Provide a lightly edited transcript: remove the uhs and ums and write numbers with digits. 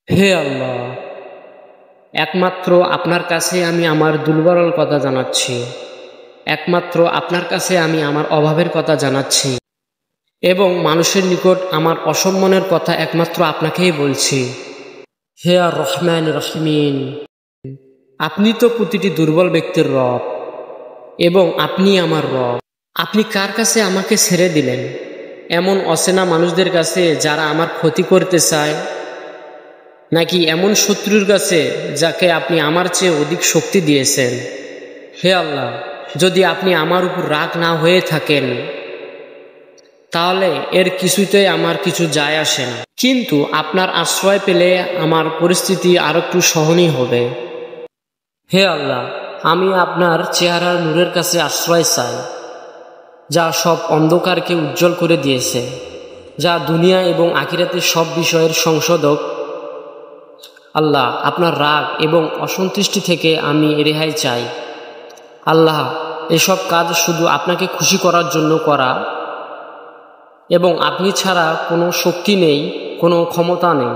হে আল্লাহ, একমাত্র আপনার কাছে আমি আমার দুর্বল কথা জানাচ্ছি, একমাত্র আপনার কাছে আমি আমার অভাবের কথা জানাচ্ছি এবং মানুষের নিকট আমার অসম্মানের কথা একমাত্র আপনাকেই বলছি। হে আর রহমান রহিমিন, আপনি তো প্রতিটি দুর্বল ব্যক্তির রব এবং আপনি আমার রব। আপনি কার কাছে আমাকে ছেড়ে দিলেন? এমন অচেনা মানুষদের কাছে যারা আমার ক্ষতি করতে চায়, নাকি এমন শত্রুর কাছে যাকে আপনি আমার চেয়ে অধিক শক্তি দিয়েছেন? হে আল্লাহ, যদি আপনি আমার উপর রাগ না হয়ে থাকেন তাহলে এর কিছুতেই আমার কিছু যায় আসে না, কিন্তু আপনার আশ্রয় পেলে আমার পরিস্থিতি আরো একটু সহনীয় হবে। হে আল্লাহ, আমি আপনার চেহারার নূরের কাছে আশ্রয় চাই, যা সব অন্ধকারকে উজ্জ্বল করে দিয়েছে, যা দুনিয়া এবং আখিরাতের সব বিষয়ের সংশোধক। আল্লাহ, আপনার রাগ এবং অসন্তুষ্টি থেকে আমি রেহাই চাই। আল্লাহ, এসব কাজ শুধু আপনাকে খুশি করার জন্য করা এবং আপনি ছাড়া কোনো শক্তি নেই, কোনো ক্ষমতা নেই।